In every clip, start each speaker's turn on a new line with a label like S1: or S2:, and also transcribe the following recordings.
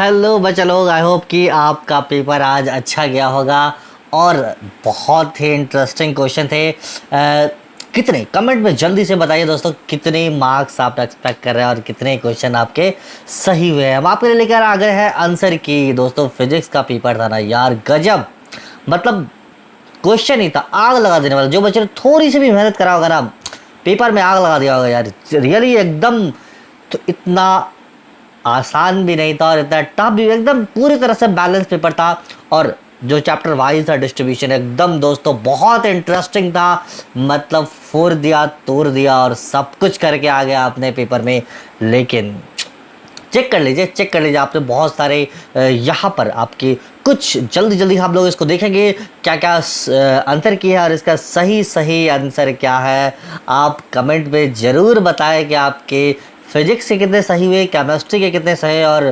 S1: Hello बच्चा लोग, I hope कि आपका पेपर आज अच्छा गया होगा और बहुत ही इंटरेस्टिंग क्वेश्चन थे। कितने कमेंट में जल्दी से बताइए दोस्तों, कितने मार्क्स आप एक्सपेक्ट कर रहे हैं और कितने क्वेश्चन आपके सही हुए हैं। हम आपके लिए लेकर आ गए हैं आंसर की। दोस्तों फिजिक्स का पेपर था ना यार, गजब। मतलब क्वेश्चन ही था आग लगा देने वाला। जो बच्चे ने थोड़ी सी भी मेहनत करा होगा ना, पेपर में आग लगा दिया होगा यार, रियली एकदम। तो इतना आसान भी नहीं था और इतना टफ भी, एकदम पूरी तरह से बैलेंस पेपर था। और जो चैप्टर वाइज था डिस्ट्रीब्यूशन, एकदम दोस्तों बहुत इंटरेस्टिंग था। मतलब फोड़ दिया तोड़ दिया और सब कुछ करके आ गया अपने पेपर में। लेकिन चेक कर लीजिए आपने बहुत सारे यहाँ पर आपके कुछ जल्दी जल्दी हम लोग इसको देखेंगे क्या क्या आंसर किया है और इसका सही सही आंसर क्या है। आप कमेंट में ज़रूर बताएं कि आपके फिजिक्स के कितने सही हुए, केमिस्ट्री के कितने सही और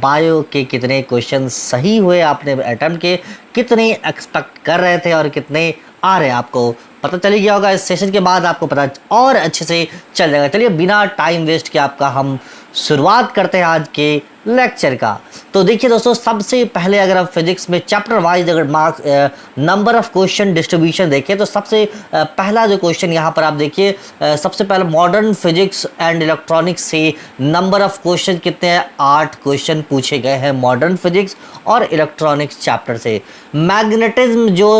S1: बायो के कितने क्वेश्चन सही हुए। आपने अटेम्प्ट के कितने एक्सपेक्ट कर रहे थे और कितने आ रहे हैं, आपको पता चल गया होगा। इस सेशन के बाद आपको पता और अच्छे से चल जाएगा। चलिए बिना टाइम वेस्ट किए आपका हम शुरुआत करते हैं आज के लेक्चर का। तो देखिए दोस्तों, सबसे पहले अगर आप फिजिक्स में चैप्टर वाइज अगर marks number of question distribution देखें तो सबसे पहला जो क्वेश्चन यहाँ पर आप देखिए, सबसे पहले मॉडर्न फिजिक्स एंड इलेक्ट्रॉनिक्स से नंबर ऑफ क्वेश्चन कितने हैं? 8 क्वेश्चन पूछे गए हैं मॉडर्न फिजिक्स और इलेक्ट्रॉनिक्स चैप्टर से। मैग्नेटिज्म जो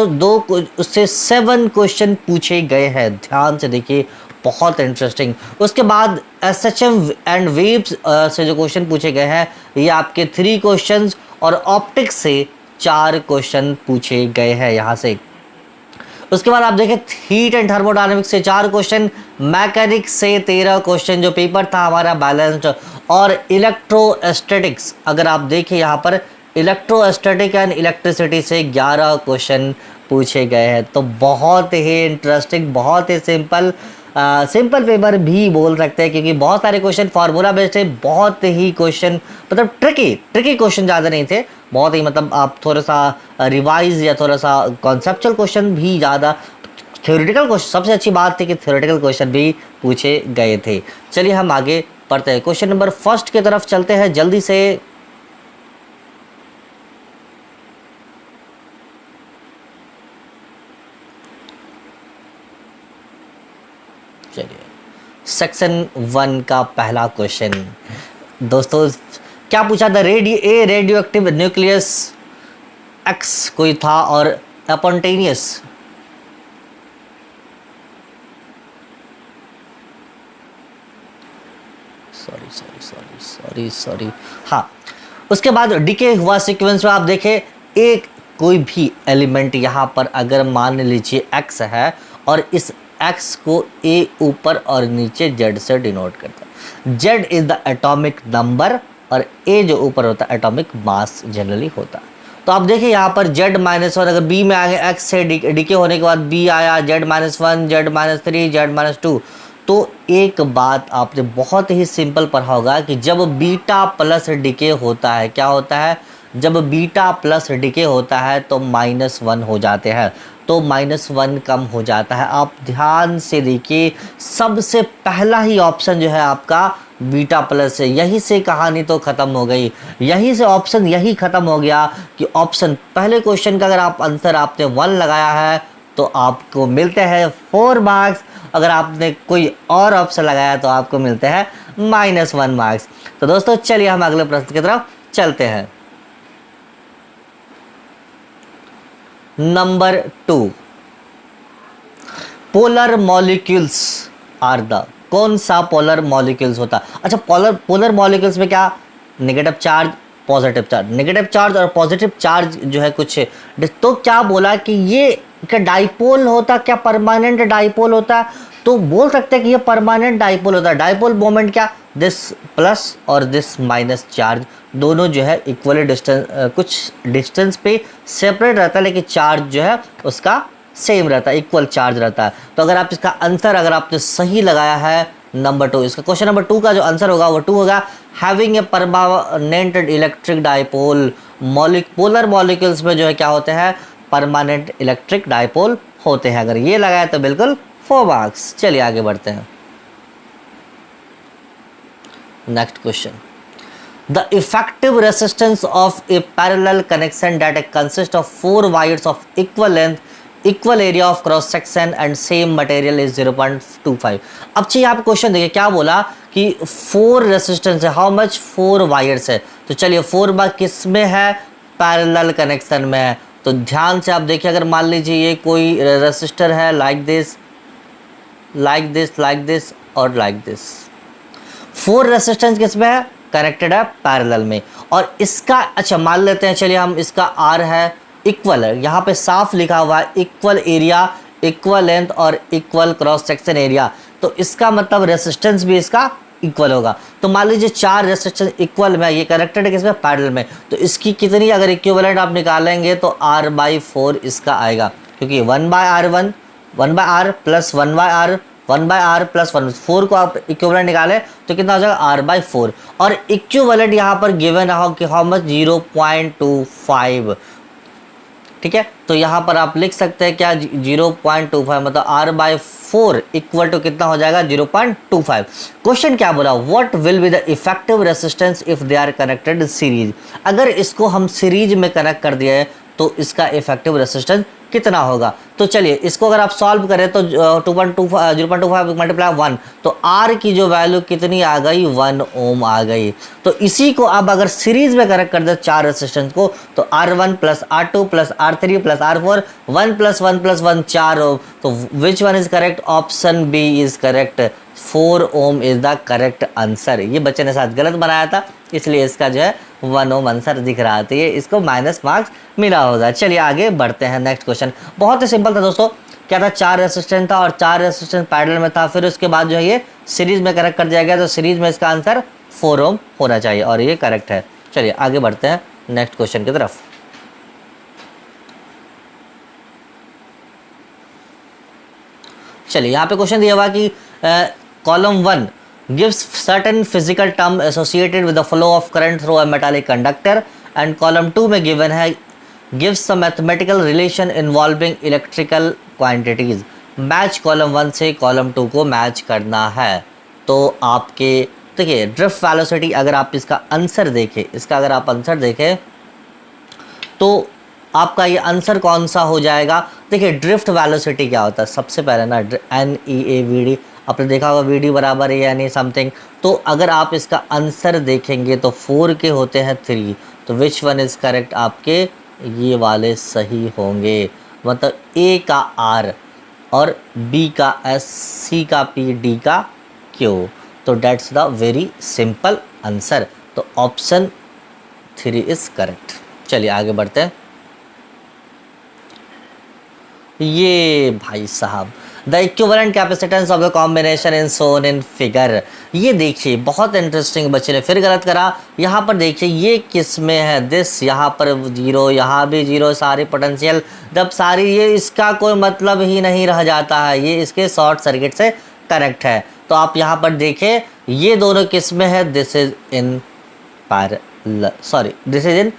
S1: उससे 7 क्वेश्चन पूछे गए हैं। ध्यान से देखिए, बहुत इंटरेस्टिंग। उसके बाद एसएचएम एंड वेव्स से जो क्वेश्चन पूछे गए हैं, ये आपके 3 क्वेश्चंस और ऑप्टिक्स से 4 क्वेश्चन पूछे गए हैं यहाँ से। उसके बाद आप देखें हीट एंड थर्मोडायनेमिक्स से 4 क्वेश्चन, मैकेनिक्स से 13 क्वेश्चन जो पेपर था हमारा बैलेंस्ड, और इलेक्ट्रोस्टैटिक्स अगर आप देखें यहाँ पर इलेक्ट्रोस्टैटिक एंड इलेक्ट्रिसिटी से 11 क्वेश्चन पूछे गए हैं। तो बहुत ही इंटरेस्टिंग, बहुत ही सिंपल पेपर भी बोल सकते हैं क्योंकि बहुत सारे क्वेश्चन फार्मूला बेस्ड थे। बहुत ही क्वेश्चन मतलब ट्रिकी क्वेश्चन ज़्यादा नहीं थे, बहुत ही मतलब आप थोड़ा सा रिवाइज या थोड़ा सा कॉन्सेप्चुअल क्वेश्चन भी ज़्यादा। थ्योरेटिकल क्वेश्चन सबसे अच्छी बात थी कि थ्योरेटिकल क्वेश्चन भी पूछे गए थे। चलिए हम आगे पढ़ते हैं, क्वेश्चन नंबर फर्स्ट की तरफ चलते हैं जल्दी से। चलिए सेक्शन 1 का पहला क्वेश्चन दोस्तों क्या पूछा था? रेडियो एक्टिव न्यूक्लियस एक्स कोई था और अपॉन्टेनियस, सॉरी हाँ। उसके बाद डीके हुआ सीक्वेंस में आप देखें, एक कोई भी एलिमेंट यहाँ पर अगर मान लीजिए एक्स है और इस एक्स को ए ऊपर और नीचे जेड से डिनोट करता है। Z is the atomic number और ए जो ऊपर होता है एटॉमिक मास जनरली होता है। तो आप देखिए यहाँ पर Z-1 अगर बी में आगे एक्स से डीके होने के बाद बी आया, Z-1, Z-3, Z-2। तो एक बात आपने बहुत ही सिंपल पढ़ा होगा कि जब बीटा प्लस डीके होता है, क्या होता है? जब बीटा प्लस डीके होता है तो -1 हो जाते हैं, तो -1 कम हो जाता है। आप ध्यान से देखिए, सबसे पहला ही ऑप्शन जो है आपका बीटा प्लस है। यहीं से कहानी तो ख़त्म हो गई, यहीं से ऑप्शन यही ख़त्म हो गया कि ऑप्शन पहले क्वेश्चन का अगर आप आंसर आपने 1 लगाया है तो आपको मिलते हैं 4 मार्क्स। अगर आपने कोई और ऑप्शन लगाया तो आपको मिलते हैं -1 मार्क्स। तो दोस्तों चलिए हम अगले प्रश्न की तरफ चलते हैं। Number 2, polar molecules are the, कौन सा पोलर मॉलिक्यूल्स होता? अच्छा, पोलर मॉलिक्यूल्स में क्या? Negative charge, positive charge, negative charge और पॉजिटिव चार्ज जो है कुछ। तो क्या बोला कि ये क्या डाइपोल होता, क्या परमानेंट डाइपोल होता? तो बोल सकते हैं कि ये परमानेंट डाइपोल होता है। डाइपोल मोमेंट क्या? दिस प्लस और दिस माइनस चार्ज दोनों जो है इक्वली डिस्टेंस, कुछ डिस्टेंस पे सेपरेट रहता है लेकिन चार्ज जो है उसका सेम रहता है, इक्वल चार्ज रहता है। तो अगर आप इसका आंसर अगर आपने सही लगाया है नंबर 2, इसका क्वेश्चन नंबर 2 का जो आंसर होगा वो 2 होगा। Having a permanent electric dipole, polar molecules में जो है क्या होते हैं? परमानेंट इलेक्ट्रिक डाइपोल होते हैं। अगर ये लगाया तो बिल्कुल 4 मार्क्स। चलिए आगे बढ़ते हैं। Next question, the effective resistance of A parallel connection that consist of 4 wires of equal length, equal area of cross section and same material is 0.25। अब चाहिए आप क्वेश्चन देखिए क्या बोला कि 4 रेसिस्टेंस है, हाउ मच 4 वायर्स है। तो चलिए 4 बार किस में है, पैरेलल कनेक्शन में है। तो ध्यान से आप देखिए, अगर मान लीजिए ये कोई रेसिस्टर है like this like this like this और लाइक दिस, 4 रेसिस्टेंस किस में है, कनेक्टेड है पैरेलल में। और इसका अच्छा मान लेते हैं, चलिए हम इसका आर है इक्वल है, यहाँ पे साफ लिखा हुआ है इक्वल एरिया, इक्वल लेंथ और इक्वल क्रॉस सेक्शन एरिया। तो इसका मतलब रेसिस्टेंस भी इसका इक्वल होगा। तो मान लीजिए 4 रेसिस्टेंस इक्वल में, ये कनेक्टेड है किसमें, पैरेलल में। तो इसकी कितनी अगर इक्विवेलेंट आप निकालेंगे तो r/4 इसका आएगा, क्योंकि 1/r1 1/r plus 1/r 1/r plus 1, 4 को आप इक्विवेलेंट निकालें तो कितना हो जाएगा, r/4। और इक्विवेलेंट यहाँ पर गिवन हो कि हाउ मच, 0.25। ठीक है, तो यहाँ पर आप लिख सकते हैं क्या, 0.25 मतलब r/4 इक्वल टू कितना हो जाएगा, 0.25। क्वेश्चन क्या बोला, what will be the effective resistance if they are connected series. अगर इसको हम सीरीज में कनेक्ट कर दिए तो इसका इफेक्टिव रेसिस्टेंस कितना होगा। तो चलिए इसको अगर आप सॉल्व करें तो 0.25 मल्टीप्लाई 1, तो R की जो वैल्यू कितनी आ गई, 1 ओम आ गई। तो इसी को आप अगर सीरीज में करेक्ट कर दे 4 रेसिस्टेंस को, तो R1 plus R2 plus R3 plus R4, 1 plus 1 plus 1 4 ohm. तो which one is correct, option B is correct, 4 ohm is the correct answer. ये बच्चे ने साथ गलत बनाया था, इसलिए इसका जो है 1 ओम आंसर दिख रहा था, ये इसको माइनस मार्क्स मिला होगा। चलिए आगे बढ़ते हैं, नेक्स्ट क्वेश्चन बहुत ही सिंपल था दोस्तों। क्या था, 4 रेसिस्टेंस था और 4 रेसिस्टेंस पैरेलल में था, फिर उसके बाद जो है ये सीरीज में करेक्ट कर दिया गया, तो सीरीज में इसका आंसर 4 ओम होना चाहिए और ये करेक्ट है। चलिए आगे बढ़ते हैं नेक्स्ट क्वेश्चन की तरफ। चलिए यहाँ पे क्वेश्चन दिया हुआ कि column 1 gives certain physical term associated with the flow of current through a metallic conductor, and column 2 में given है gives some mathematical relation involving electrical quantities। Match column 1 से कॉलम 2 को मैच करना है। तो आपके देखिए ड्रिफ्ट वेलोसिटी, अगर आप इसका आंसर देखें, इसका अगर आप आंसर देखें तो आपका ये आंसर कौन सा हो जाएगा। देखिए ड्रिफ्ट वेलोसिटी क्या होता है, सबसे पहले ना NEAVD, आपने देखा होगा VD बराबर है यानी समथिंग। तो अगर आप इसका आंसर देखेंगे तो 4 के होते हैं 3, तो विच वन इज़ करेक्ट, आपके ये वाले सही होंगे। मतलब A का R और B का S, C का P, D का Q। तो that's the very simple answer, तो ऑप्शन 3 इज़ करेक्ट। चलिए आगे बढ़ते हैं। ये भाई साहब, the equivalent capacitance of the combination in shown in figure. ये देखिए बहुत इंटरेस्टिंग, बच्चे ने फिर गलत करा। यहाँ पर देखिए ये किस में है, दिस, यहाँ पर 0, यहाँ भी 0, सारी पोटेंशियल जब सारी, ये इसका कोई मतलब ही नहीं रह जाता है, ये इसके शॉर्ट सर्किट से कनेक्ट है। तो आप यहाँ पर देखें ये दोनों किस में है, this is in parallel, sorry this is in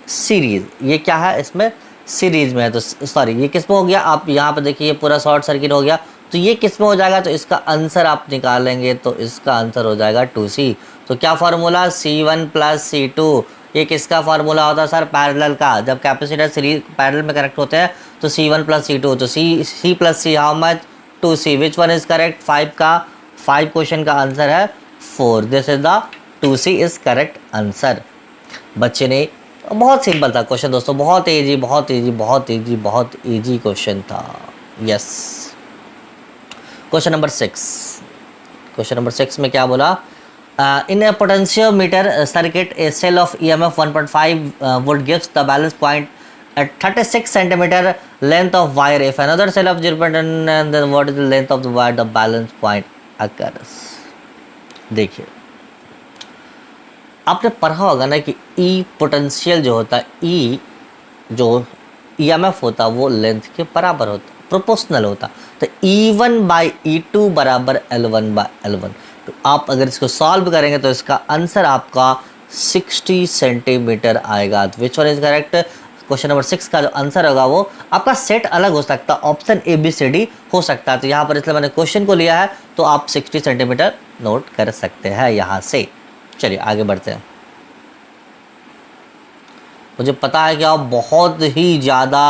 S1: series. ये क्या है, इसमें सीरीज में है, तो सॉरी ये किस में हो गया, आप यहाँ पर देखिए ये पूरा शॉर्ट सर्किट हो गया। तो ये किस में हो जाएगा, तो इसका आंसर आप निकालेंगे तो इसका आंसर हो जाएगा 2C। तो क्या फार्मूला, C1 प्लस C2। ये किसका फार्मूला होता है सर, पैरेलल का। जब कैपेसिटर सीरीज पैरेलल में कनेक्ट होते हैं तो C1 प्लस C2, तो C plus C how much, 2C। Which one is correct, 5 का 5 क्वेश्चन का आंसर है 4, this is the 2C is correct answer. बच्चे ने बहुत सिंपल था क्वेश्चन दोस्तों, बहुत इजी बहुत इजी बहुत इजी बहुत इजी क्वेश्चन था। Yes, question number 6। Question number 6 में क्या बोला, in a potentiometer circuit a cell of EMF 1.5 volt gives the balance point at 36 centimeter length of wire. If another cell of 0.1, then what is the length of the wire the balance point occurs। देखिए आपने पढ़ा होगा ना कि E potential जो होता है, E जो EMF होता है वो लेंथ के बराबर होता है, प्रोपोर्शनल होता। तो E1/E2 बराबर L1/L1। तो आप अगर इसको सॉल्व करेंगे तो इसका आंसर आपका 60 सेंटीमीटर आएगा। विच one is correct, question number 6 का जो आंसर होगा वो आपका सेट अलग हो सकता है, ऑप्शन ABCD हो सकता है। तो यहाँ पर इसलिए मैंने क्वेश्चन को लिया है, तो आप 60 सेंटीमीटर नोट कर सकते हैं यहाँ से। चलिए आगे बढ़ते हैं। मुझे पता है कि आप बहुत ही ज़्यादा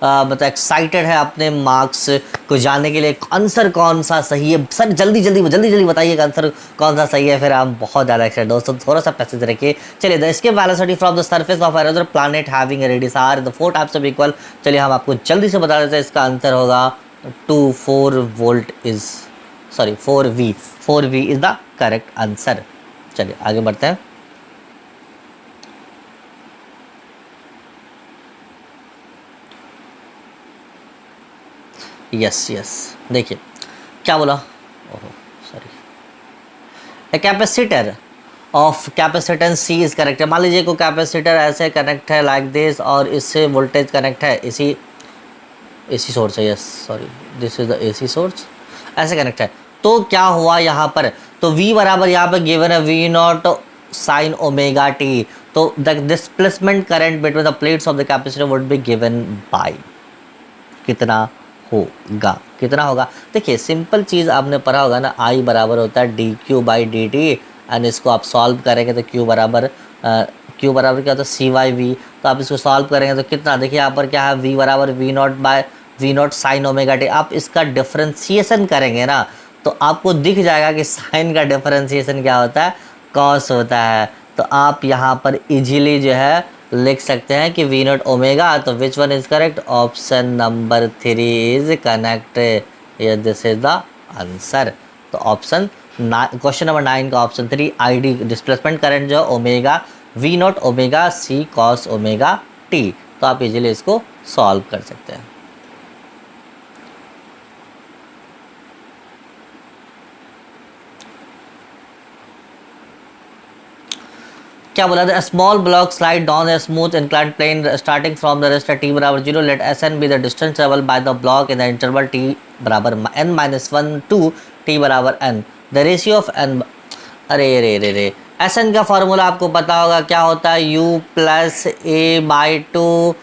S1: मतलब एक्साइटेड है अपने मार्क्स को जानने के लिए। आंसर कौन सा सही है सर, जल्दी जल्दी जल्दी जल्दी बताइएगा आंसर कौन सा सही है, फिर हम बहुत ज़्यादा एक्साइटेड। दोस्तों थोड़ा सा पैसेज रखिए। चलिए, the escape velocity from the surface of another planet having a radius r the 4 types of equal. चलिए हम आपको जल्दी से बता देते हैं, इसका आंसर होगा 4 volt is sorry 4v। 4v is the correct answer. चलिए आगे बढ़ते हैं। यस यस, देखिए क्या बोला, ओहो sorry, a capacitor of capacitance C is correct है। मान लीजिए को कैपेसिटर ऐसे कनेक्ट है लाइक दिस, और इससे वोल्टेज कनेक्ट है, इसी एसी सोर्स है, yes sorry this is the AC source, ऐसे कनेक्ट है। तो क्या हुआ यहाँ पर, तो V बराबर यहाँ पर गिवन है V naught sine omega t. तो the displacement current between the plates of the capacitor would be given by कितना होगा, कितना होगा। देखिए सिंपल चीज़ आपने पढ़ा होगा ना, I बराबर होता है dq by D T, and इसको आप सॉल्व करेंगे तो Q बराबर क्या होता है सी वाई वी। तो आप इसको सॉल्व करेंगे तो कितना, देखिए यहाँ पर क्या है, V बराबर V naught by V naught sine omega T. आप इसका डिफ्रेंसिएशन करेंगे ना तो आपको दिख जाएगा कि साइन का डिफ्रेंसिएशन क्या होता है, कॉस होता है। तो आप यहाँ पर इजीली जो है लिख सकते हैं कि वी नॉट ओमेगा। तो which one is correct, option number 3 is connect, this is the answer. तो ऑप्शन क्वेश्चन नंबर 9 का ऑप्शन 3 आईडी डिस्प्लेसमेंट करंट जो omega V naught omega C cos omega t. तो आप इजीली इसको solve कर सकते हैं। क्या बोला था, small block slide down a smooth inclined plane starting from the rest T बराबर 0, let S N be the distance travel by the block in the interval T बराबर n माइनस 1 टू टी बराबर n, the ratio of n। अरे रे रे रे, S N का formula आपको पता होगा क्या होता है, u plus A by two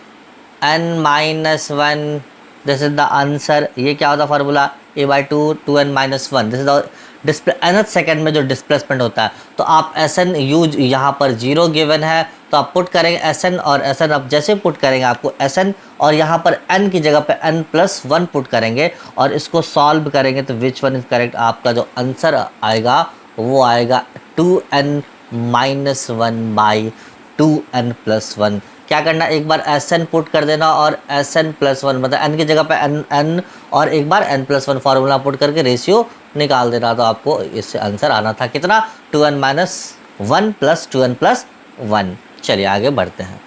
S1: n minus 1, this is the answer. ये क्या होता है formula, a by two n minus 1, this is the display nth second में जो डिस्प्लेसमेंट होता है। तो आप एस एन यूज यहाँ पर 0 गिवन है, तो आप पुट करेंगे एस एन, और एस एन आप जैसे पुट करेंगे आपको एस एन और यहाँ पर n की जगह पे n प्लस 1 पुट करेंगे और इसको सॉल्व करेंगे तो विच वन इज करेक्ट, आपका जो आंसर आएगा वो आएगा 2n minus 1 by 2n plus 1। क्या करना, एक बार एस एन पुट कर देना और एस एन प्लस 1 मतलब n की जगह पे n और एक बार n प्लस 1 फार्मूला पुट करके रेशियो निकाल देना। तो आपको इससे आंसर आना था कितना, 2n minus 1 plus 2n plus 1। चलिए आगे बढ़ते हैं।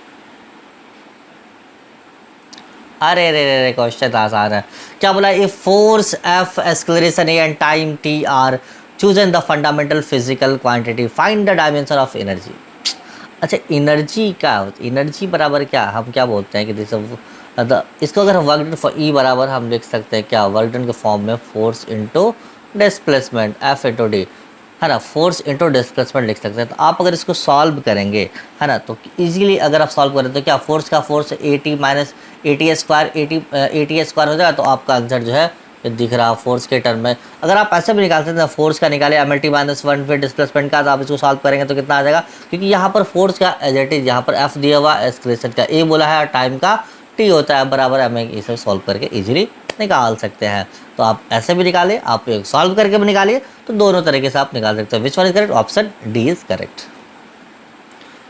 S1: अरे रे रे क्वेश्चन आसान है। क्या बोला, if force F acceleration A and time T R chosen the fundamental physical quantity, find the dimension of energy. अच्छा एनर्जी क्या होती, एनर्जी बराबर क्या हम क्या बोलते हैं कि दिस इसको अगर हम वर्क डन फॉर ई बराबर हम लिख सकते हैं क्या, वर्क डन के फॉर्म में force into displacement F into D, है ना, फोर्स इंटू डिस्प्लेसमेंट लिख सकते हैं। तो आप अगर इसको सॉल्व करेंगे, है ना, तो इजीली अगर आप सॉल्व करें तो क्या फोर्स का force A T minus A T square हो जाएगा। तो आपका आंसर जो है दिख रहा फोर्स के टर्म में। अगर आप ऐसे भी निकाल सकते हैं, फोर्स का निकाले एम एल टी माइनस 1 फिर डिस्प्लेसमेंट का, तो आप इसको सॉल्व करेंगे तो कितना आ जाएगा, क्योंकि यहाँ पर फोर्स का एज इट इज यहाँ पर एफ दिया हुआ, एक्सेलरेशन का ए बोला है, टाइम का टी होता है बराबर, हमें इसे सॉल्व करके इजीली निकाल सकते हैं। तो आप ऐसे भी निकालिए, आप सॉल्व करके भी निकालिए, तो दोनों तरीके से आप निकाल सकते हैं। Which one is correct, option D is correct.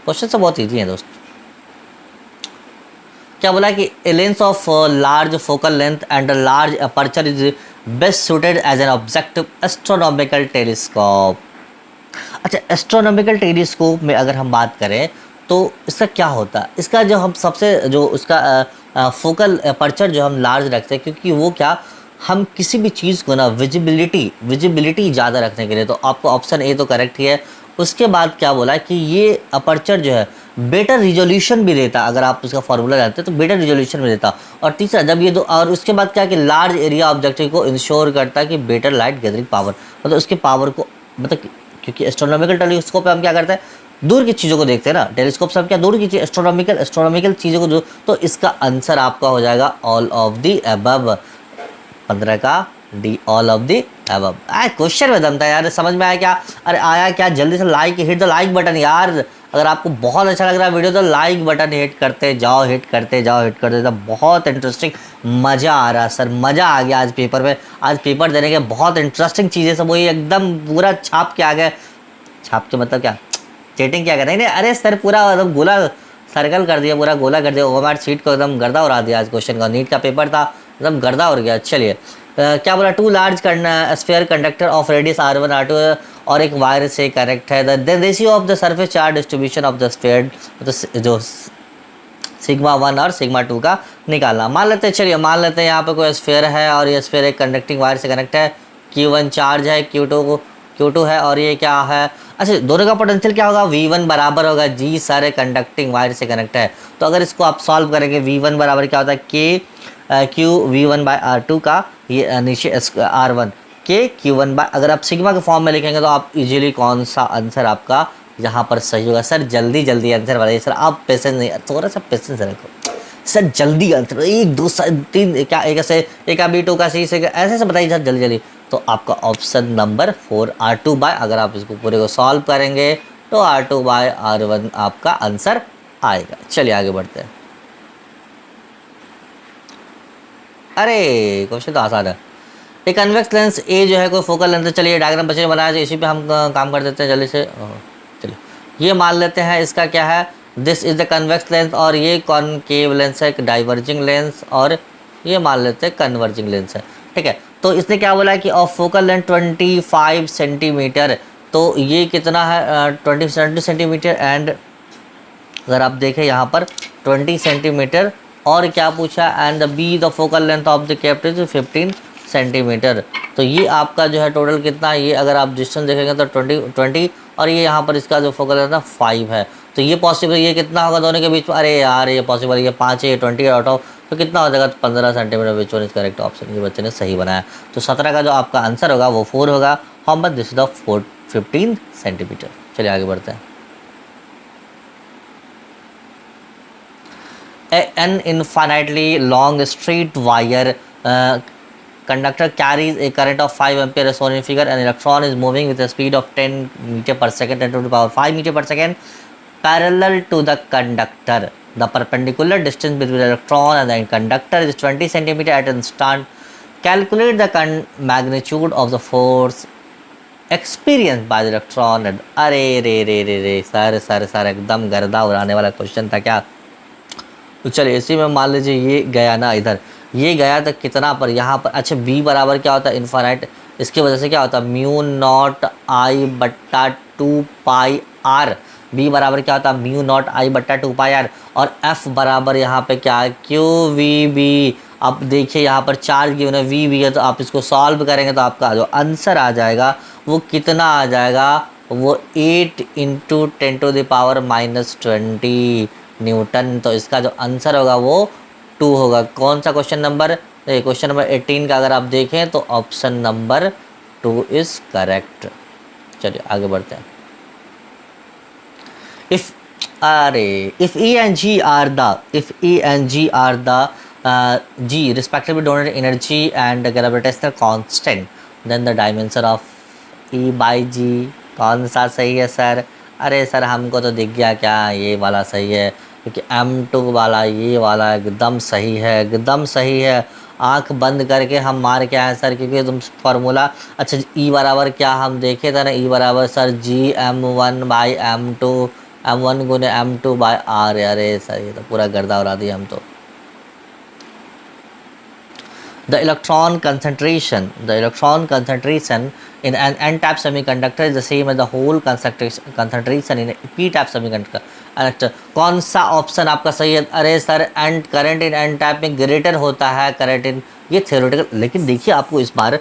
S1: Question तो बहुत ईजी है दोस्त। क्या बोला कि a lens of large focal length and large aperture is best suited as an objective astronomical telescope. अच्छा एस्ट्रोनॉमिकल टेलीस्कोप में अगर हम बात करें तो इसका क्या होता है, इसका जो हम सबसे जो उसका फोकल अपर्चर जो हम लार्ज रखते हैं, क्योंकि वो क्या हम किसी भी चीज़ को ना विजिबिलिटी ज़्यादा रखने के लिए, तो आपको ऑप्शन ए तो करेक्ट ही है। उसके बाद क्या बोला कि ये अपर्चर जो है बेटर रिजोल्यूशन भी देता, अगर आप उसका फार्मूला जानते हैं तो बेटर रिजोल्यूशन भी देता। और तीसरा जब ये दो, और उसके बाद क्या कि लार्ज एरिया ऑब्जेक्टिव को इंश्योर करता है कि बेटर लाइट गैदरिंग पावर, मतलब उसके पावर को, मतलब क्योंकि एस्ट्रोनॉमिकल टेलीस्कोप पे हम क्या करते हैं, दूर की चीज़ों को देखते हैं ना, टेलीस्कोप से हम क्या दूर की चीज़ एस्ट्रोनॉमिकल चीज़ों को जो, तो इसका आंसर आपका हो जाएगा ऑल ऑफ द अबव, 15 का D, all of the above. Question में दम था यार, समझ में आया क्या, अरे आया क्या, जल्दी से like hit the like button यार, अगर आपको बहुत अच्छा लग रहा है वीडियो तो लाइक बटन हिट करते जाओ, हिट करते जाओ, हिट करते जाओ। बहुत इंटरेस्टिंग, मज़ा आ रहा है सर, मज़ा आ गया आज पेपर में। आज पेपर देने के बहुत इंटरेस्टिंग चीज़ें सब वही एकदम पूरा छाप के आ गए। छाप के मतलब क्या, चीटिंग क्या कर रहे हैं? अरे सर पूरा एकदम गोला सर्कल कर दिया, पूरा गोला कर दिया, ओवरमार्क शीट को एकदम गर्दा उड़ा दिया। आज क्वेश्चन का नीट का पेपर था, एकदम गर्दा उड़ गया। चलिए क्या बोला, two large sphere conductor of radius R1 R2 और एक वायर से कनेक्ट है। The ratio of the surface charge distribution of the sphere जो सिग्मा 1 और सिग्मा 2 का निकालना। मान लेते हैं, चलिए मान लेते हैं यहाँ पे कोई स्फीयर है और ये स्फीयर एक कंडक्टिंग वायर से कनेक्ट है। Q1 चार्ज है, Q2 है और ये क्या है, अच्छा दोनों का पोटेंशियल क्या होगा, V1 बराबर होगा G सारे कंडक्टिंग वायर से कनेक्ट है। तो अगर इसको आप सॉल्व करेंगे, V1 बराबर क्या होता है, Q V1/R2 का ये नीचे R1 के Q1 बाय, अगर आप सिग्मा के फॉर्म में लिखेंगे तो आप इजीली कौन सा आंसर आपका यहाँ पर सही होगा। सर जल्दी जल्दी आंसर बताइए सर, आप पेशेंस नहीं, थोड़ा सा पेशेंस रखो सर, जल्दी आंसर 1 2 3 क्या एक ऐसे एक का B2 का C से ऐसे से बताइए सर जल्दी जल्दी। तो आपका ऑप्शन नंबर 4 R2 बाय, अगर आप इसको पूरे को सॉल्व करेंगे तो R2/R1 आपका आंसर आएगा। चलिए आगे बढ़ते हैं। अरे क्वेश्चन तो आसान है। एक कन्वेक्स लेंस ए जो है कोई फोकल लेंथ, चलिए डायग्राम बच्चे ने बनाया तो इसी पे हम काम कर देते हैं जल्दी से। चलिए ये मान लेते हैं इसका क्या है, this is the convex lens और ये कॉनकेव लेंस है, डाइवर्जिंग लेंस, और ये मान लेते हैं कन्वर्जिंग लेंस है। ठीक है, तो इसने क्या बोला कि ऑफ फोकल लेंथ 25 सेंटीमीटर, तो ये कितना है 20 सेंटीमीटर। एंड अगर आप देखें यहाँ पर 20 सेंटीमीटर और क्या पूछा, and be the focal length of the kept is 15 centimetre. तो ये आपका जो है टोटल कितना है, ये अगर आप डिस्टेंस देखेंगे तो 20 और ये यहाँ पर इसका जो फोकल लेंथ है 5 है। तो ये पॉसिबल, ये कितना होगा दोनों के बीच में, अरे यार ये पॉसिबल, ये 5 है, 20 आउट ऑफ, तो कितना हो जाएगा 15 centimetre. Which one is correct option, ये बच्चे ने सही बनाया। तो 17 का जो आपका आंसर होगा वो 4 होगा। How much this is the 15 centimetre. चलिए आगे बढ़ते हैं। An infinitely long straight wire conductor carries a current of 5 ampere as shown in figure. An electron is moving with a speed of 10 meter per second, 10 to the power 5 meter per second, parallel to the conductor. The perpendicular distance between the electron and the conductor is 20 centimeter at an instant. Calculate the magnitude of the force experienced by the electron. अरे रे रे रे रे sir एकदम गर्दा उड़ाने वाला question था क्या। तो चलिए इसी में मान लीजिए ये गया ना, इधर ये गया तो कितना पर यहाँ पर, अच्छा B बराबर क्या होता है, इन्फाइनाइट, इसकी वजह से क्या होता है म्यू नॉट I बट्टा 2 पाई R। B बराबर क्या होता है म्यू नॉट I बट्टा 2 पाई R। और F बराबर यहाँ पे क्या है QVB। अब देखिए यहाँ पर चार्ज गिवन है VB है, तो आप इसको सॉल्व करेंगे तो आपका जो आंसर आ जाएगा वो कितना आ जाएगा, वो 8 × 10⁻⁻20 न्यूटन। तो इसका जो आंसर होगा वो 2 होगा। कौन सा क्वेश्चन नंबर, क्वेश्चन नंबर 18 का अगर आप देखें तो ऑप्शन नंबर 2 इज करेक्ट। चलिए आगे बढ़ते हैं। If E and G are the G respectively donated energy and gravitational constant, then the dimension of E/G कौन सा सही है सर? अरे सर हमको तो दिख गया क्या, ये वाला सही है, क्योंकि M2 वाला ये वाला एकदम सही है, एकदम सही है। आंख बंद करके हम मार के आए सर, क्योंकि तुम फार्मूला, अच्छा E बराबर क्या हम देखे थे ना, E बराबर सर GM1/M2, M1 गुने M2/R। अरे सर ये तो पूरा गर्दा उड़ा दिया हम तो। The electron concentration in an n-type semiconductor is the same as the whole concentration in a p-type semiconductor. कौन सा ऑप्शन आपका सही है? अरे sir and current in an type में ग्रेटर होता है करंट इन, ये थ्योरेटिकल, लेकिन देखिए आपको इस बार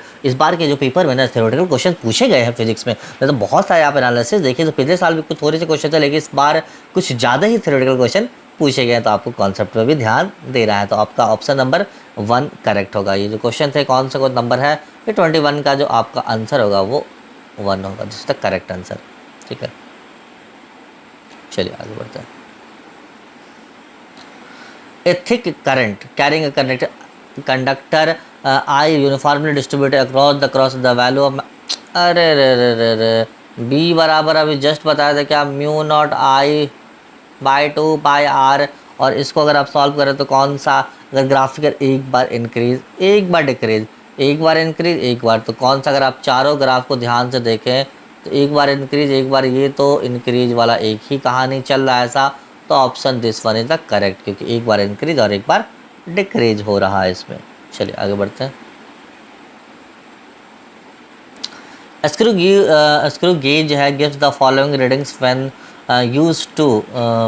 S1: के जो पेपर में ना थ्योरेटिकल क्वेश्चन पूछे गए हैं फिजिक्स में, तो बहुत सारे आप एनालिसिस देखिए, तो पिछले साल भी कुछ थोड़े से क्वेश्चन थे, लेकिन इस बार कुछ ज़्यादा ही थ्योरेटिकल क्वेश्चन पूछे गए हैं, तो आपको कॉन्सेप्ट पर भी ध्यान दे रहा है। तो आपका ऑप्शन नंबर 1 करेक्ट होगा। ये जो क्वेश्चन थे कौन सा नंबर है, ये 21 का जो आपका आंसर होगा वो 1 होगा, this is the correct answer. ठीक है, चलिए आगे बढ़ते हैं। A thick current carrying a conductor I uniformly distributed across the value of, अरे रे रे रे रे बी बराबर अभी जस्ट बताया था क्या, mu naught I by 2 pi R. और इसको अगर आप सॉल्व करें तो कौन सा, अगर ग्राफिकल एक बार इंक्रीज एक बार डिक्रीज, एक बार इंक्रीज एक बार, तो कौन सा, अगर आप चारों ग्राफ को ध्यान से देखें तो एक बार इंक्रीज एक बार, ये तो इंक्रीज वाला एक ही कहानी चल रहा है ऐसा, तो option this one is the correct, क्योंकि एक बार इंक्रीज और एक बार डिक्रीज हो रहा है इसमें। चलिए आगे बढ़ते हैं। स्क्रू गेज है gives the following readings when use to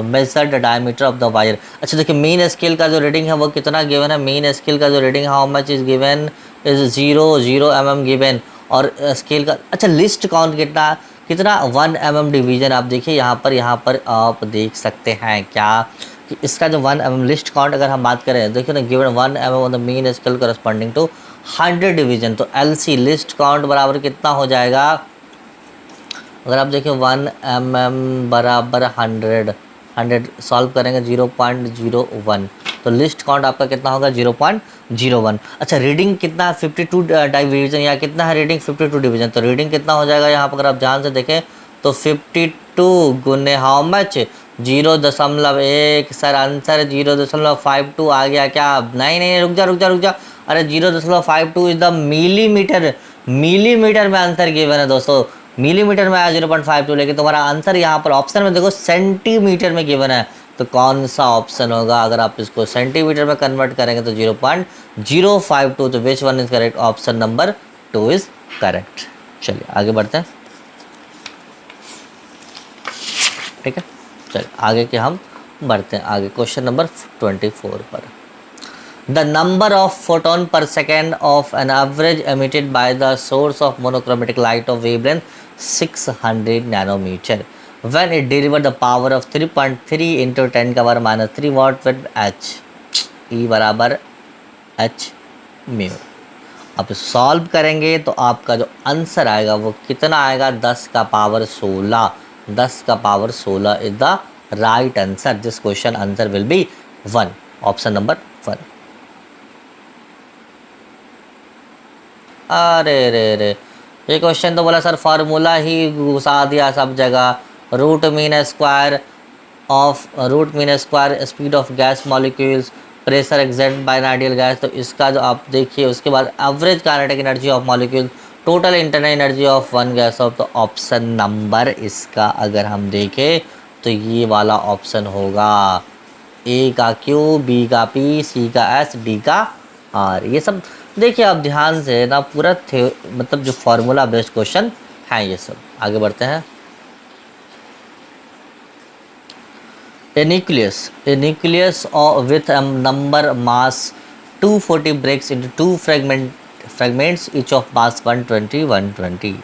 S1: measure the diameter of the wire. अच्छा देखिए, मेन स्केल का जो रीडिंग है वो कितना गिवन है, मेन स्केल का जो reading how much is given is 0 mm given. और स्केल का अच्छा लिस्ट काउंट कितना कितना 1 mm डिवीजन। आप देखिए यहाँ पर आप देख सकते हैं क्या कि इसका जो 1 mm लिस्ट काउंट अगर हम बात करें, देखिए ना, given 1 mm on the main scale corresponding to 100 division, तो LC लिस्ट काउंट बराबर कितना हो जाएगा, अगर आप देखिए 1 mm बराबर 100 सॉल्व करेंगे 0.01, तो लिस्ट काउंट आपका कितना होगा 0.01। अच्छा रीडिंग कितना है 52 डिवीजन, या कितना है रीडिंग 52 डिवीजन, तो रीडिंग कितना हो जाएगा यहाँ पर अगर आप ध्यान से देखें तो 52 गुने हाउ मच 0.1। सर आंसर 0.52 आ गया क्या, नहीं नहीं रुक जा, अरे 0.52 इज द मिलीमीटर, मिलीमीटर में आंसर गिवन है दोस्तों, मिलीमीटर में आया 0.52, लेकिन तुम्हारा आंसर यहाँ पर ऑप्शन में देखो सेंटीमीटर में गिवन है, तो कौन सा ऑप्शन होगा, अगर आप इसको सेंटीमीटर में कन्वर्ट करेंगे तो 0.052, तो which one is correct, option number 2 is correct. चलिए आगे बढ़ते हैं, ठीक है। चलिए आगे के हम बढ़ते हैं, आगे क्वेश्चन नंबर 24 पर। The number of photon per second of an average emitted by the source of monochromatic light of wavelength 600 nanometer when it delivered the power of 3.3 into 10 का power minus 3 watt with H E बराबर H mu. आप solve करेंगे तो आपका जो answer आएगा वो कितना आएगा, 10 का पावर 16, 10 का power 16 is the right answer. This question answer will be 1, option number 1। अरे रे रे, ये क्वेश्चन तो बोला सर फार्मूला ही घुसा दिया सब जगह, root mean square speed of gas molecules pressure exert by an ideal gas. तो इसका जो आप देखिए उसके बाद average kinetic energy of molecule total internal energy of one gas of, तो ऑप्शन नंबर इसका अगर हम देखें तो ये वाला ऑप्शन होगा, ए का क्यू, बी का पी, सी का एस, डी का आर। ये सब देखिए आप ध्यान से ना, पूरा मतलब जो फार्मूला बेस्ड क्वेश्चन है ये सब। आगे बढ़ते हैं। A nucleus with a number mass 240 breaks into 2 fragments each of mass 120 120।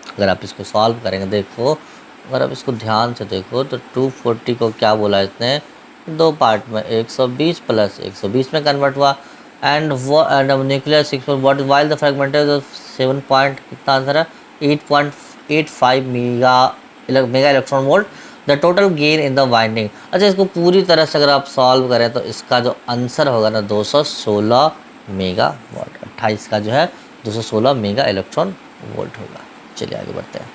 S1: अगर आप इसको सॉल्व करेंगे, देखो अगर आप इसको ध्यान से देखो तो 240 को क्या बोला इसने, दो पार्ट में 120 प्लस 120 में कन्वर्ट हुआ, एंड वो nucleus what while the fragmented 7 point कितना आंसर है 8.85 mega electron volt the total gain in the winding. अच्छा इसको पूरी तरह से अगर आप सॉल्व करें तो इसका जो आंसर होगा ना 216 मेगा वोल्ट, 28 का जो है 216 मेगा इलेक्ट्रॉन वोल्ट होगा। चलिए आगे बढ़ते हैं।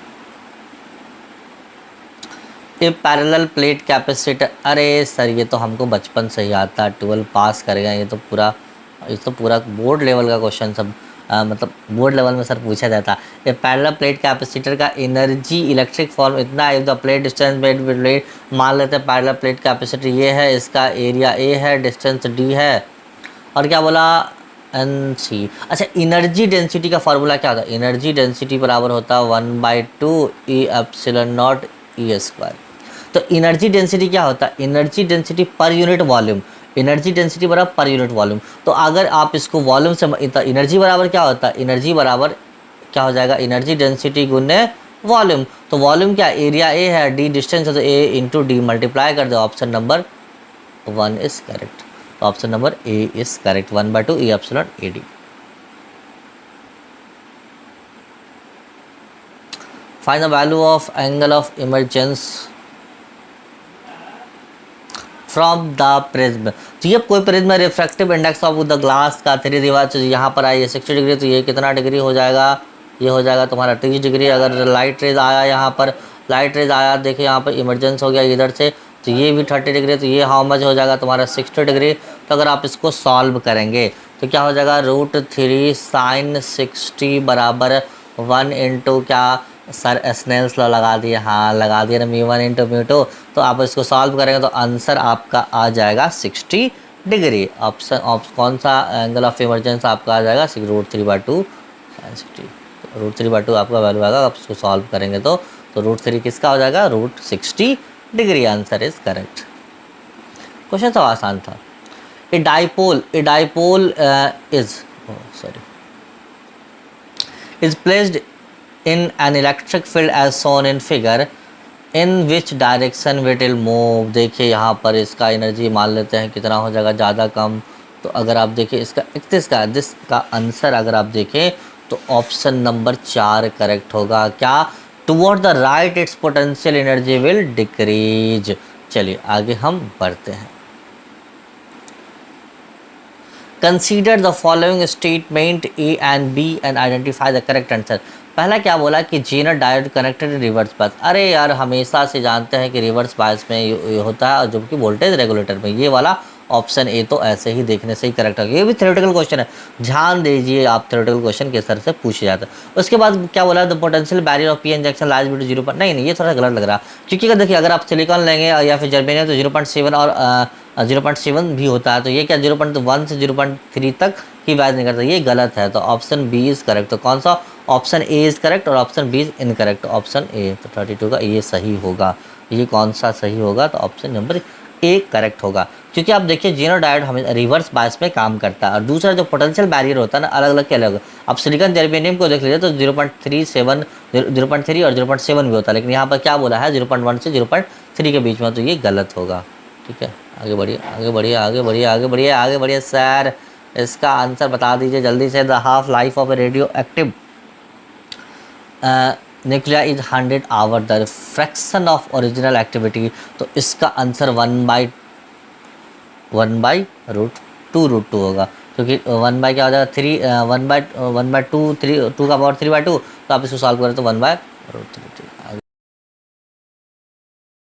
S1: ए पैरेलल प्लेट कैपेसिटर, अरे सर ये तो हमको बचपन से ही आता है, 12 पास करेगा, ये तो पूरा बोर्ड लेवल का क्वेश्चन सब मतलब बोर्ड लेवल में सर पूछा जाता। ये पैरेलल प्लेट कैपेसिटर का एनर्जी इलेक्ट्रिक फॉर्म इतना, if the plate distance between plate, मान लेते हैं पैरेलल प्लेट कैपेसिटर ये है, इसका एरिया ए है, डिस्टेंस डी है, और क्या बोला एन सी। अच्छा एनर्जी डेंसिटी का फार्मूला क्या होता है, एनर्जी डेंसिटी बराबर होता है 1/2 ई एप्सिलॉन नॉट ई स्क्वायर। तो एनर्जी डेंसिटी क्या होता है, energy density per unit volume, energy density बराबर पर यूनिट वॉल्यूम। तो अगर आप इसको वॉल्यूम से, एनर्जी बराबर क्या होता है, एनर्जी बराबर क्या हो जाएगा, एनर्जी डेंसिटी गुने वॉल्यूम। तो वॉल्यूम क्या, एरिया ए है, डी डिस्टेंस है, तो ए इंटू डी मल्टीप्लाई कर दो, ऑप्शन नंबर 1 इज करेक्ट। तो option number A is correct, 1/2 E epsilon A D. Find the value of angle of emergence from the prism. तो ये कोई prism refractive index of the glass का 3 दीवार, तो यहाँ पर आई है 60 डिग्री, तो ये कितना डिग्री हो जाएगा ये हो जाएगा तुम्हारा 30 डिग्री। अगर लाइट रेज आया यहाँ पर, लाइट रेज आया, देखिए यहाँ पर इमरजेंस हो गया इधर से, तो ये भी 30 डिग्री, तो ये हाउ मच हो जाएगा तुम्हारा 60 डिग्री। तो अगर आप इसको सॉल्व करेंगे तो क्या हो जाएगा, √3 sin 60 बराबर 1 इंटू क्या सर स्नेल्स लॉ लगा दिए, हाँ लगा दिए ना, μ1 इंटू μ2। तो आप इसको सॉल्व करेंगे तो आंसर आपका आ जाएगा 60 डिग्री। ऑप्शन कौन सा एंगल ऑफ इमरजेंस आपका आ जाएगा, √3/2 sin 60। √3/2 आपका वैल्यू आएगा, आप इसको सॉल्व करेंगे तो √3 किसका हो जाएगा, √60 degree. Answer is correct. Question तो आसान था। A dipole is placed in an electric field as shown in figure, in which direction it will move। देखिए यहाँ पर इसका एनर्जी मान लेते हैं कितना हो जाएगा, ज़्यादा कम। तो अगर आप देखिए इसका 31 का जिसका आंसर अगर आप देखें तो ऑप्शन नंबर 4 करेक्ट होगा। क्या, toward the right its potential energy will decrease. चलिए आगे हम बढ़ते हैं। Consider the following statement A and B and identify the correct answer. पहला क्या बोला कि zener diode connected reverse bias. अरे यार हमेशा से जानते हैं कि रिवर्स बायस में ये होता है, जो कि वोल्टेज रेगुलेटर में। ये वाला ऑप्शन ए तो ऐसे ही देखने से ही करेक्ट है। ये भी थ्योरेटिकल क्वेश्चन है, ध्यान दीजिए आप, थ्योरेटिकल क्वेश्चन किस तरह से पूछे जाता है। उसके बाद क्या बोला, the potential barrier of P injection lies between 0 पर, नहीं ये थोड़ा गलत लग रहा, क्योंकि अगर देखिए अगर आप सिलिकॉन लेंगे या फिर जर्मेनियम तो 0.7 और 0.7 भी होता है। तो ये क्या 0.1 से 0.3 तक ही वैल्यू नहीं करता, ये गलत है। तो ऑप्शन बी इज़ करेक्ट। तो कौन सा, ऑप्शन ए इज़ करेक्ट और option B is incorrect. Option A तो 32 का ये सही होगा। ये कौन सा सही होगा, तो ऑप्शन नंबर ए करेक्ट होगा। क्योंकि आप देखिए जेनर डायोड हमें रिवर्स बायस में काम करता है। और दूसरा जो पोटेंशियल बैरियर होता है ना, अलग अलग के अलग। अब सिलिकॉन जर्मेनियम को देख लीजिए तो 0.3 और 0.7 भी होता है, लेकिन यहाँ पर क्या बोला है 0.1 से 0.3 के बीच में, तो ये गलत होगा। ठीक है, आगे बढ़िए आगे बढ़िए आगे बढ़िए आगे बढ़िए आगे बढ़िए सर, इसका आंसर बता दीजिए जल्दी से। The half life of a radio active nuclear is 100 hour, the refraction of original activity. तो इसका आंसर 1/√2 होगा, क्योंकि 1 क्या हो जाएगा 3 1/2 2 का पावर 3/2। तो आप इसको सॉल्व करें तो 1/√3।